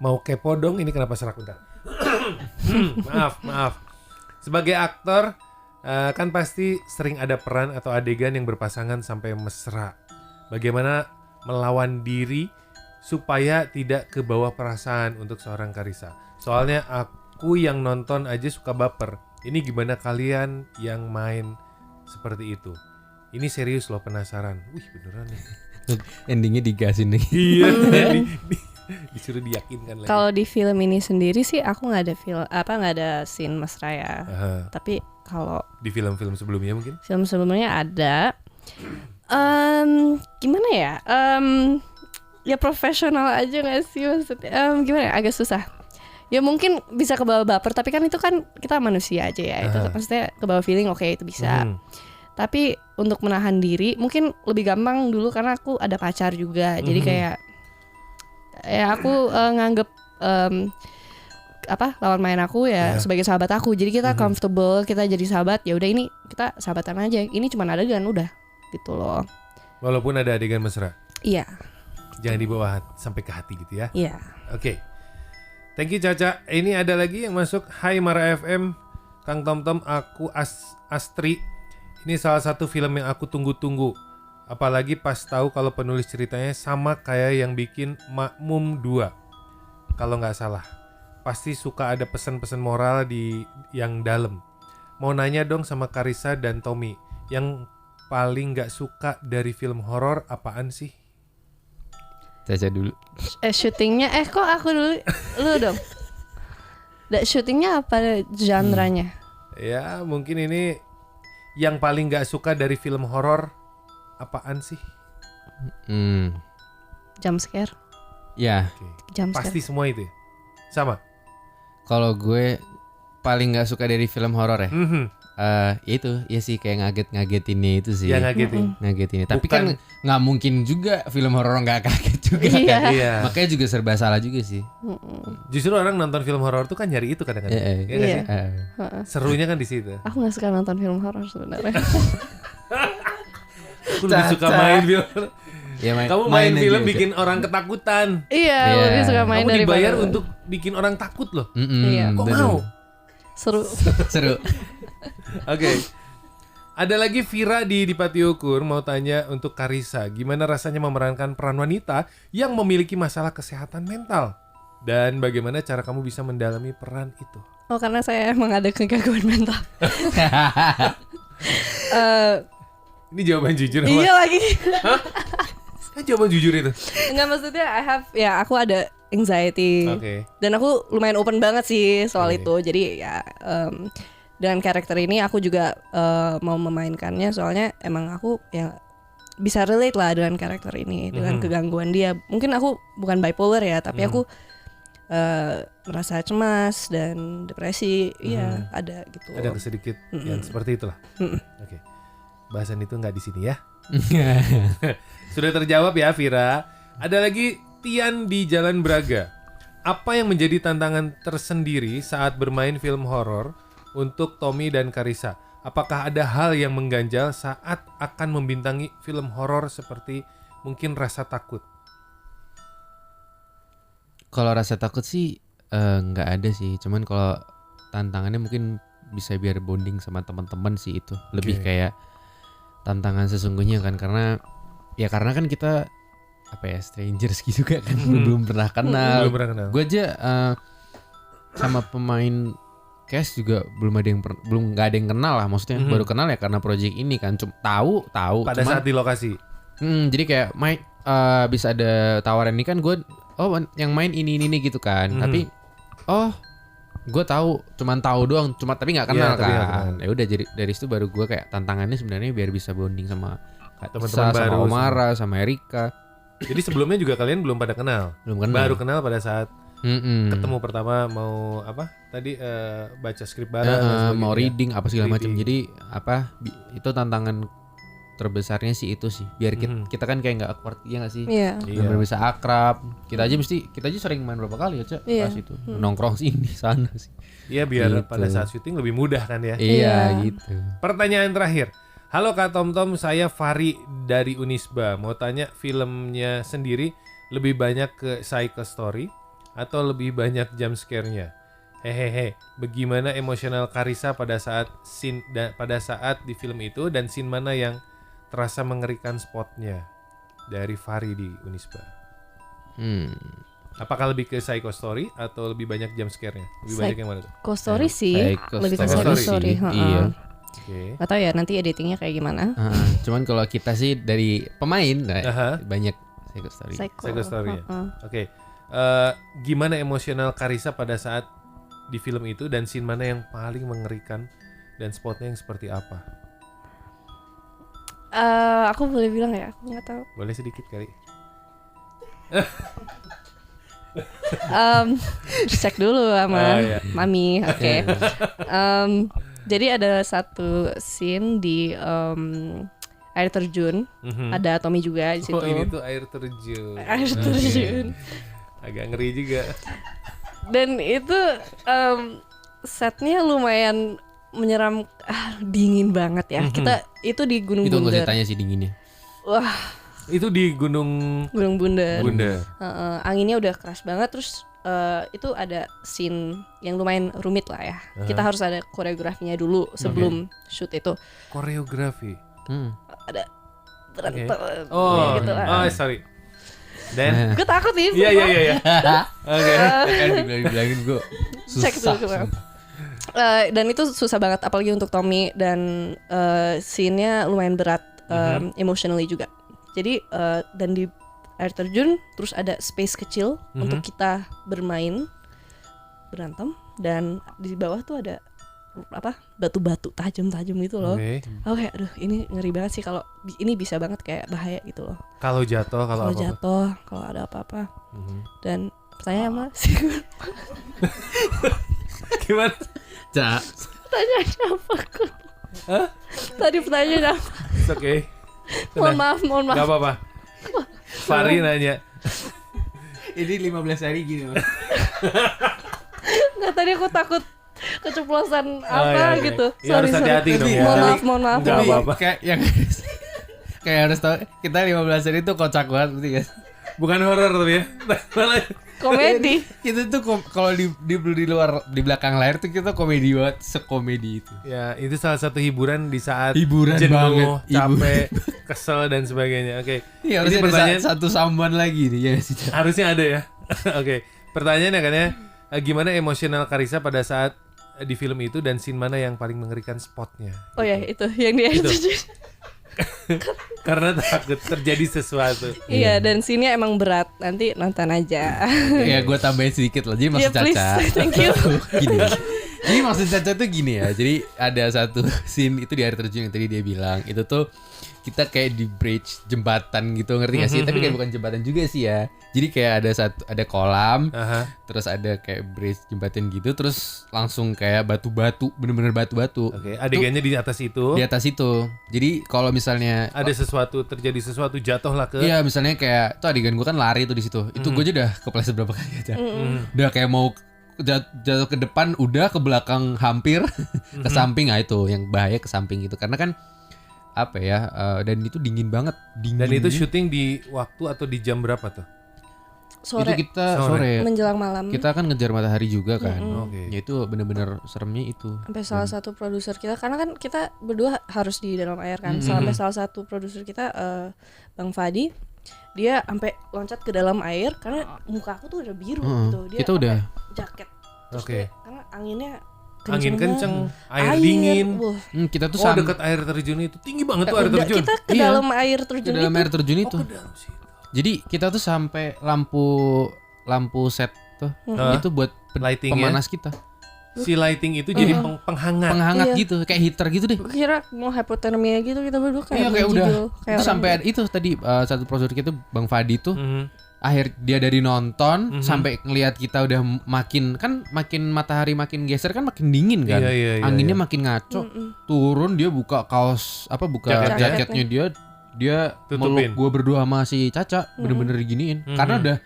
Mau kepo dong, ini kenapa serak bentar. Maaf. Sebagai aktor, kan pasti sering ada peran atau adegan yang berpasangan sampai mesra. Bagaimana melawan diri supaya tidak kebawa perasaan untuk seorang Karisa? Soalnya aku yang nonton aja suka baper. Ini gimana kalian yang main seperti itu? Ini serius loh, penasaran. Wih beneran nih. Endingnya digasin nih. Iya. Disuruh diyakinkan lagi. Kalau di film ini sendiri sih aku nggak ada scene mesra ya. Tapi kalau di film-film sebelumnya mungkin? Film sebelumnya ada. Gimana ya? Ya profesional aja nggak sih maksudnya? Gimana ya? Agak susah. Ya mungkin bisa kebawa baper, tapi kan itu kan kita manusia aja ya. Itu maksudnya kebawa feeling, oke, itu bisa. Tapi untuk menahan diri mungkin lebih gampang dulu karena aku ada pacar juga. Jadi kayak ya aku nganggep lawan main aku ya sebagai sahabat aku. Jadi kita comfortable, kita jadi sahabat. Ya udah, ini kita sahabatan aja. Ini cuma adegan udah gitu loh. Walaupun ada adegan mesra. Iya. Jangan dibawa sampai ke hati gitu ya. Iya. Oke. Thank you Caca. Ini ada lagi yang masuk. Hai Mara FM, Kang Tom, aku Astri. Ini salah satu film yang aku tunggu-tunggu. Apalagi pas tahu kalau penulis ceritanya sama kayak yang bikin Makmum 2. kalau nggak salah. Pasti suka ada pesan-pesan moral di yang dalam. Mau nanya dong sama Carissa dan Tommy, yang paling nggak suka dari film horor apaan sih? Caca dulu. Syutingnya kok aku dulu, lu dong. Syutingnya apa genre-nya? Ya mungkin ini yang paling nggak suka dari film horor apaan sih? Jump scare. Ya, Oke. Jump scare. Pasti semua itu ya? Sama? kalau gue paling nggak suka dari film horor ya. Itu ya sih kayak ngagetinnya itu sih. Ya ngagetin. Ngagetinnya. Tapi Bukan- kan nggak mungkin juga film horor nggak kaget juga Iya. kan. Iya. Makanya juga serba salah juga sih. Justru orang nonton film horor tuh kan nyari itu kadang-kadang. Iya, Iya nggak iya. sih? Serunya kan di situ. Aku nggak suka nonton film horor sebenarnya. Aku lebih suka main film. Ya, Kamu main aja, film Cak. bikin orang ketakutan. Iya, Iya. lebih suka main Kamu daripada dibayar untuk bikin orang takut loh. Iya. Kok betul. mau? seru. Seru. Oke. Ada lagi Vira di Dipati Ukur mau tanya untuk Carissa, gimana rasanya memerankan peran wanita yang memiliki masalah kesehatan mental? Dan bagaimana cara kamu bisa mendalami peran itu? Oh, karena saya emang ada kegangguan mental. Ini jawaban jujur apa? Iya lagi. Jawaban jujur itu. Enggak, maksudnya aku ada anxiety. Oke. Dan aku lumayan open banget sih soal Oke. itu. Jadi ya dengan karakter ini aku juga mau memainkannya soalnya emang aku ya bisa relate lah dengan karakter ini, dengan kegangguan dia. Mungkin aku bukan bipolar ya, tapi aku merasa cemas dan depresi. Iya, ada gitu. Ada sedikit yang seperti itulah. Oke. Bahasan itu nggak di sini ya. Sudah terjawab ya Vira. Ada lagi Tian di Jalan Braga. Apa yang menjadi tantangan tersendiri saat bermain film horor untuk Tommy dan Carissa? Apakah ada hal yang mengganjal saat akan membintangi film horor seperti mungkin rasa takut? Kalau rasa takut sih nggak ada sih. Cuman kalau tantangannya mungkin bisa biar bonding sama teman-teman sih itu. Lebih Oke. kayak tantangan sesungguhnya kan karena kan kita apa ya strangers gitu kan belum pernah kenal. Belum pernah kenal. Gue aja sama pemain cast juga belum nggak ada yang kenal lah, maksudnya baru kenal ya karena project ini kan cuma tahu Pada cuman saat di lokasi. jadi kayak Mike bisa ada tawaran ini kan gue yang main ini gitu kan tapi gue cuman tahu doang tapi nggak kenal Iya, tapi nggak kan. kenal. Ya udah jadi dari situ baru gue kayak tantangannya sebenarnya biar bisa bonding sama Kak Teman-teman Tisa, baru sama Omara sama Erika. Jadi sebelumnya juga kalian belum pada kenal. Belum kenal. Baru kenal pada saat ketemu pertama mau apa? Tadi baca skrip bareng dan sebagainya. mau reading apa segala macam. Reading. Jadi itu tantangan terbesarnya sih itu sih. Biar kita kan kayak nggak awkward ya nggak sih? Iya. Iya. Benar bisa akrab. Kita aja sering main berapa kali ya, Cak? Iya. Pas itu. Nongkrong sini sana sih. Iya biar Gitu. pada saat syuting lebih mudah kan ya. Iya, Iya. gitu. Pertanyaan terakhir. Halo Kak Tom, saya Fari dari Unisba. Mau tanya filmnya sendiri lebih banyak ke psycho story atau lebih banyak jump scare-nya? Hehehe. Bagaimana emosional Carissa pada saat di film itu dan scene mana yang terasa mengerikan spotnya? Dari Fari di Unisba. Apakah lebih ke psycho story atau lebih banyak jump scare-nya? Lebih banyak yang mana tuh? Story sih, lebih ke story story. sih, iya. Oke. Gak tau ya nanti editingnya kayak gimana. Cuman kalau kita sih dari pemain Aha. banyak psycho story. Psycho story ya? Oke. Gimana emosional Carissa pada saat di film itu dan scene mana yang paling mengerikan dan spotnya yang seperti apa? Aku boleh bilang ya, aku nggak tahu. Boleh sedikit kali. Cek dulu sama Oh, iya. mami, oke. Jadi ada satu scene di air terjun, ada Tommy juga di situ. Oh ini tuh air terjun. Air terjun. Agak ngeri juga. Dan itu setnya lumayan menyeram, dingin banget ya. Kita itu di Gunung Itu nggak usah Bunder. tanya sih dinginnya. Wah, Itu di Gunung Bunder. Bunda. Anginnya udah keras banget, terus itu ada scene yang lumayan rumit lah ya. Kita harus ada koreografinya dulu sebelum shoot itu. Koreografi. Ada berantem Oh, gitu lah. sorry. Dan Gue takut nih. iya. Oke. Kan dibilangin gue Cek susah. dulu. Dan itu susah banget apalagi untuk Tommy dan scene-nya lumayan berat emotionally juga. Jadi dan di air terjun terus ada space kecil untuk kita bermain berantem dan di bawah tuh ada apa batu-batu tajam-tajam gitu loh. Oke, aduh ini ngeri banget sih kalau ini bisa banget kayak bahaya gitu loh. Kalau jatuh, kalau apa? Jatuh, kalau ada apa-apa. Dan pertanyaan apa sih? Gimana? Cak. Pertanyaannya apa kok? Tadi pertanyaannya apa? It's okay. Mohon maaf. Gak apa-apa. Fari nanya. Ini 15 hari gini. Nggak, tadi aku takut keceplosan iya. gitu. Ya, harus hati-hati dong ya. Mohon maaf. Nggak apa-apa. Kayak yang kayak harus tahu kita 15 hari itu kocak banget berarti guys. Bukan horor tapi ya. Malah Komedi. Kita tuh kalau di luar di belakang layar tuh kita komedi banget, sekomedi itu. ya, itu salah satu hiburan di saat Hiburan jenuh, banget. capek, kesel dan sebagainya. Oke. Iya, Ini harusnya pertanyaan ada satu samban lagi nih ya sih. harusnya ada ya. Oke. Pertanyaannya kan ya, gimana emosional Karissa pada saat di film itu dan scene mana yang paling mengerikan spotnya? Oh ya itu yang dia Itu. Karena takut terjadi sesuatu. Iya dan scene-nya emang berat. Nanti nonton aja. Ya gue tambahin sedikit lah. Jadi maksud Iya, please. Caca Thank you. gini. Jadi maksud Caca tuh gini ya. Jadi ada satu scene itu di air terjun yang tadi dia bilang. Itu tuh kita kayak di bridge jembatan gitu, ngerti gak sih? Tapi kayak bukan jembatan juga sih ya. Jadi kayak ada kolam, terus ada kayak bridge jembatan gitu, terus langsung kayak batu-batu, bener-bener batu-batu. Oke, adegannya di atas itu. Di atas itu. Jadi kalau misalnya Ada terjadi sesuatu jatuh lah ke. iya, misalnya kayak tuh adegan gue kan lari tuh di situ. Itu gue aja udah kepleset berapa kali aja. Udah kayak mau jatuh ke depan, udah ke belakang hampir ke samping. Nah itu yang bahaya ke samping gitu. Karena kan apa ya? Dan itu dingin banget. Dan itu syuting di waktu atau di jam berapa tuh? Sore. Itu kita sore. Menjelang malam. Kita kan ngejar matahari juga kan. Oke. Ya itu bener-bener seremnya itu. Sampai salah satu produser kita karena kan kita berdua harus di dalam air kan. Sampai salah satu produser kita Bang Fadi dia sampai loncat ke dalam air karena muka aku tuh udah biru gitu. Dia Kita udah jaket. Terus Oke. karena anginnya Angin banget. kenceng, air dingin. Wah. kita tuh Dekat air terjun itu tinggi banget tuh air Udah, terjun. kita ke Iya. dalam air ke terjun dalam itu. air terjun itu. Ke dalam situ. Jadi kita tuh sampai lampu set tuh itu buat Lightingnya. pemanas kita. Si lighting itu jadi penghangat. Penghangat Iya. gitu, kayak heater gitu deh. Gue kira mau hypothermia gitu kita berdua kayak Iya kayak udah. menggigil, kayak Itu orang sampai itu tadi satu produser kita Bang Fadi tuh Mhm. akhir dia dari nonton sampai ngelihat kita udah makin matahari makin geser kan makin dingin kan. Iya, Anginnya makin ngaco. Turun dia buka kaos buka jaketnya dia Tutupin. meluk gue berdua sama si Caca bener-bener diginiin. Karena udah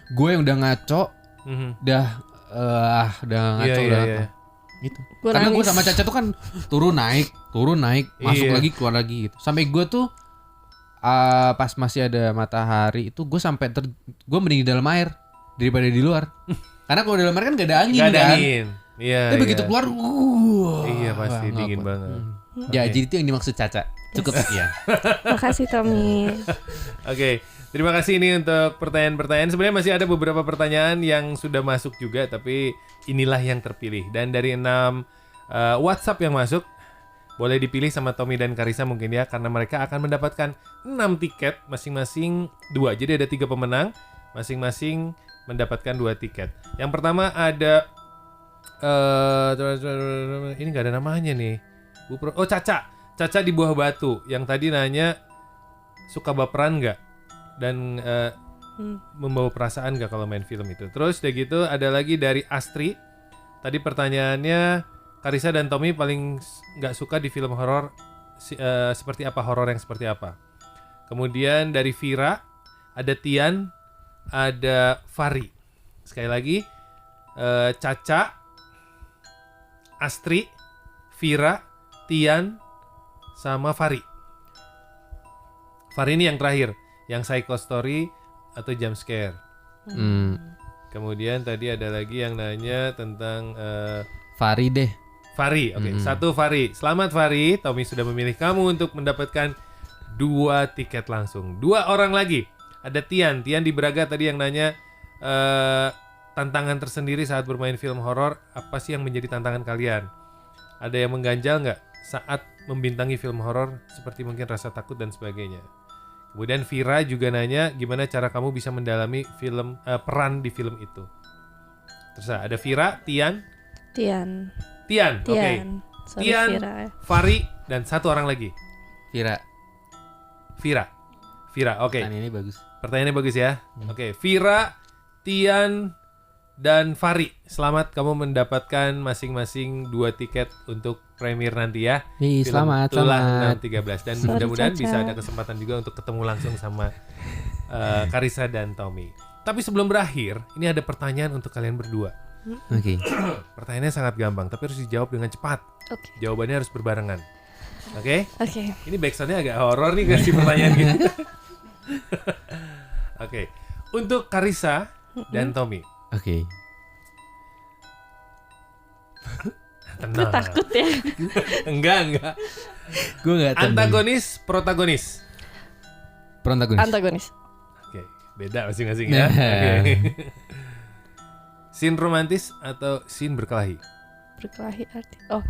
gue yang udah ngaco, Mhm. udah ngaco Iya, udah iya. gitu. Gua Karena gue nangis. sama Caca tuh kan turun naik, masuk Iya. lagi keluar lagi gitu. Sampai gue tuh pas masih ada matahari itu gue sampai gue mending di dalam air daripada di luar. Karena kalau di dalam air kan gak ada angin Gak ada kan. angin. Iya. Tapi begitu keluar, Iya pasti wah, dingin ngapa. banget. Ya jadi itu yang dimaksud Caca. Cukup sekian. Makasih Tommy. Oke, terima kasih ini untuk pertanyaan-pertanyaan. Sebenarnya masih ada beberapa pertanyaan yang sudah masuk juga, tapi inilah yang terpilih. Dan dari 6 WhatsApp yang masuk, boleh dipilih sama Tommy dan Karissa mungkin ya, karena mereka akan mendapatkan 6 tiket, masing-masing 2. Jadi ada 3 pemenang, masing-masing mendapatkan 2 tiket. Yang pertama ada, ini nggak ada namanya nih. Oh Caca di Buah Batu, yang tadi nanya suka baperan nggak? Dan membawa perasaan gak kalau main film itu. Terus udah gitu ada lagi dari Astri. Tadi pertanyaannya, Karissa dan Tommy paling gak suka di film horor seperti apa, horor yang seperti apa. Kemudian dari Vira, ada Tian, ada Fari. Sekali lagi, Caca, Astri, Vira, Tian, sama Fari. Fari ini yang terakhir, yang Psycho Story atau Jump Scare. Kemudian tadi ada lagi yang nanya tentang Fari deh. Fari, oke. Satu Fari. Selamat Fari, Tommy sudah memilih kamu untuk mendapatkan 2 tiket langsung. 2 orang lagi. Ada Tian di Braga tadi yang nanya tantangan tersendiri saat bermain film horor, apa sih yang menjadi tantangan kalian? Ada yang mengganjal nggak saat membintangi film horor seperti mungkin rasa takut dan sebagainya? Kemudian Vira juga nanya gimana cara kamu bisa mendalami film peran di film itu. Terus ada Vira, Tian, oke. Sorry, Tian, Vira. Fari, dan satu orang lagi. Vira. Oke. Ini bagus. Pertanyaannya bagus ya. Oke, Vira, Tian, dan Fari. Selamat kamu mendapatkan masing-masing 2 tiket untuk premier nanti ya. Ih, Film selamat. Tulah 613. Dan Sorry, mudah-mudahan Caca. bisa ada kesempatan juga untuk ketemu langsung sama Karissa dan Tommy. Tapi sebelum berakhir, ini ada pertanyaan untuk kalian berdua. Oke. Pertanyaannya sangat gampang, tapi harus dijawab dengan cepat. Oke. Jawabannya harus berbarengan. Oke? Oke. Ini backsoundnya agak horor nih kasih pertanyaan gitu. Oke. Untuk Karissa dan Tommy. Oke. Tenang. Takut ya. Enggak. Gue nggak tahu. Antagonis, protagonis. Protagonis. Antagonis. Oke, beda masing-masing ya. Oke. Scene romantis atau scene berkelahi? Berkelahi arti. Oh,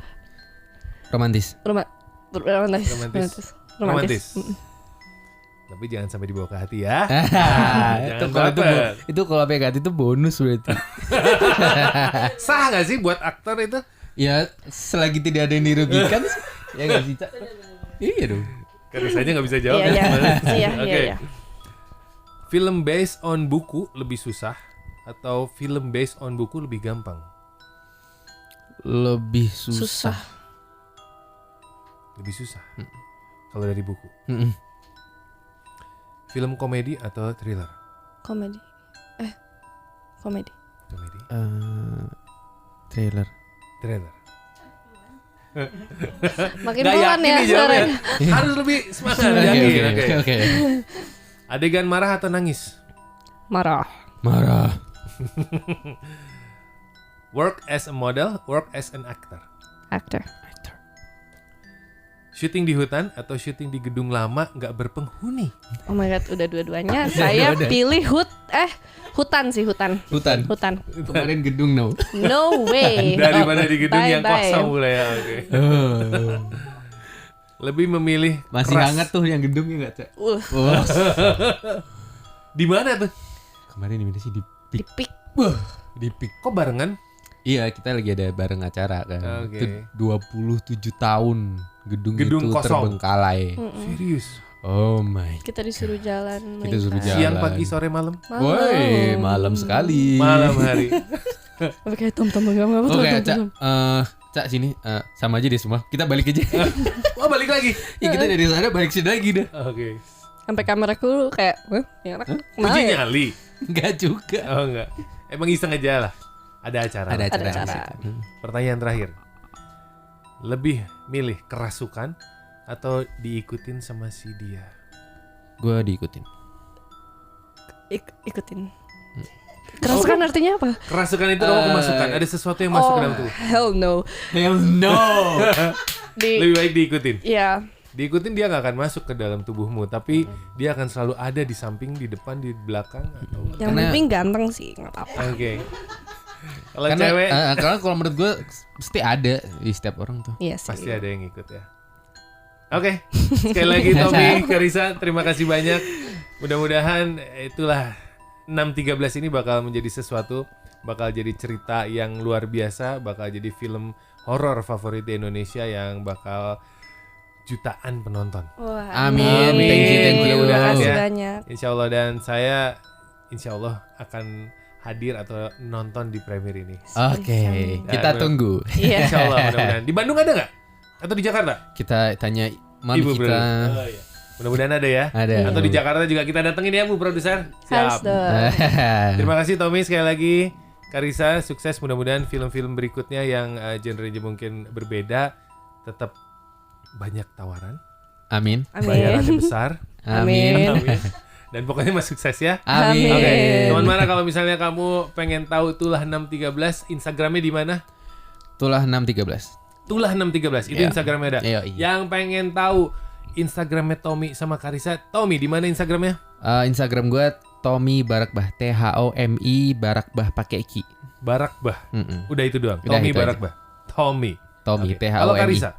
Romantis. romantis. Romantis. Tapi jangan sampai dibawa ke hati ya. itu Jangan kalau baper. itu kalau PKT itu bonus berarti. Sah nggak sih buat aktor itu? Ya selagi tidak ada yang dirugikan sih. Ya nggak sih, Cak? Iya dong. Karissanya nggak bisa jawab. Iya, ya. Oke. iya. Film based on buku lebih susah atau film based on buku lebih gampang? Lebih susah. Lebih susah. Kalau dari buku. Mm-mm. Film komedi atau thriller? Komedi. Komedi. Komedi. Trailer. Thriller. Makin Nggak pelan yakin ya nih jawabnya. suaranya. Harus lebih semangat. Yakin. Oke. Oke. Adegan marah atau nangis? Marah. Marah. Work as a model, work as an actor. Actor. Syuting di hutan atau syuting di gedung lama nggak berpenghuni? Oh my god, udah dua-duanya. Saya pilih hutan sih, hutan. Hutan. Hutan. Kemarin gedung no. No way. Daripada di gedung yang Bye-bye. kosong mulai ya. Oke. Lebih memilih Masih keras. hangat tuh yang gedungnya nggak, Cak? Oh. Di mana tuh? Kemarin di mana sih di Pik? Dipik. Di Pik. Kok barengan? Iya, kita lagi ada bareng acara kan. Oke. Itu 27 tahun gedung Gedung itu kosong. terbengkalai. Serius? Oh my. Kita disuruh jalan. Kita suruh melintas. jalan. Siang, pagi, sore, malam? Woi, malam sekali. Malam hari. Oke, tom-tom enggak Oke, Cak. Cak sini sama aja deh semua. Kita balik aja. Oh, balik lagi. Ya, kita dari sana balik sini lagi dah. Oke. Sampai kameraku kayak, yang anak kenal Uji ya? nyali. Enggak juga. Oh, enggak. Emang iseng aja lah. Ada acara. Ada Ada acara. acara. Pertanyaan terakhir. Lebih milih kerasukan atau diikutin sama si dia? Gue diikutin. Ikutin. Kerasukan artinya apa? Kerasukan itu kamu kemasukan. Ada sesuatu yang masuk ke dalam tubuh. Hell no. Hell no. Lebih baik diikutin. Iya. Diikutin dia nggak akan masuk ke dalam tubuhmu, tapi dia akan selalu ada di samping, di depan, di belakang atau. Yang Karena- penting ganteng sih, nggak apa-apa. Oke. Kalau Karena cewek karena kalau menurut gue pasti ada di setiap orang tuh. Iya sih. pasti ada yang ikut ya. Oke, sekali lagi Tommy, Karissa, terima kasih banyak. Mudah-mudahan itulah 613 ini bakal menjadi sesuatu, bakal jadi cerita yang luar biasa, bakal jadi film horor favorit di Indonesia yang bakal jutaan penonton. Wah, Amin. Thank you. Mudah-mudahan Terima kasih ya. banyak. Insya Allah, dan saya insya Allah akan hadir atau nonton di premier ini. Oke, kita Ya, tunggu. Iya. Insya Allah, mudah-mudahan. Di Bandung ada nggak? Atau di Jakarta? Kita tanya mami Ibu kita. Oh, iya. Mudah-mudahan ada ya. Ada. Atau di Jakarta juga kita datengin ya Bu Produser. Harus Siap. dong. Terima kasih Tommy sekali lagi. Karissa, sukses, mudah-mudahan film-film berikutnya yang genrenya mungkin berbeda tetap banyak tawaran, Amin. bayarannya Amin. besar. Amin. Amin. Dan pokoknya mas sukses ya. Amin. Oke, teman Mara, kalau misalnya kamu pengen tahu Tulah 613, Instagramnya di mana? Tulah 613. Tulah 613 itu Iya. Instagramnya ada. Iya, iya. Yang pengen tahu Instagramnya Tommy sama Karissa, Tommy di mana Instagramnya? Instagram gue Tommy Barakbah, THOMI Barakbah pakai Ki. Barakbah. Udah itu doang. Udah, Tommy itu aja. Barakbah. Tommy. Tommy, Oke. Kalau THOMI. Karissa?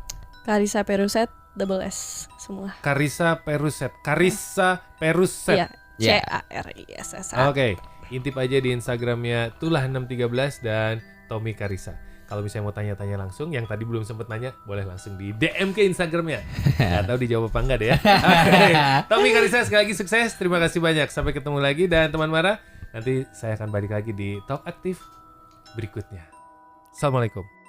Karissa Peruset double S semua. Karissa Peruset. Karissa Peruset. Iya, Ya. CARISSA. Oke. Intip aja di Instagramnya Tulah613 dan Tommy Karissa. Kalau misalnya mau tanya-tanya langsung, yang tadi belum sempet nanya, boleh langsung di DM ke Instagramnya. Nggak tahu dijawab apa enggak deh ya. Oke. Tommy Karissa sekali lagi sukses. Terima kasih banyak. Sampai ketemu lagi. Dan teman Mara, nanti saya akan balik lagi di Talk Aktif berikutnya. Assalamualaikum.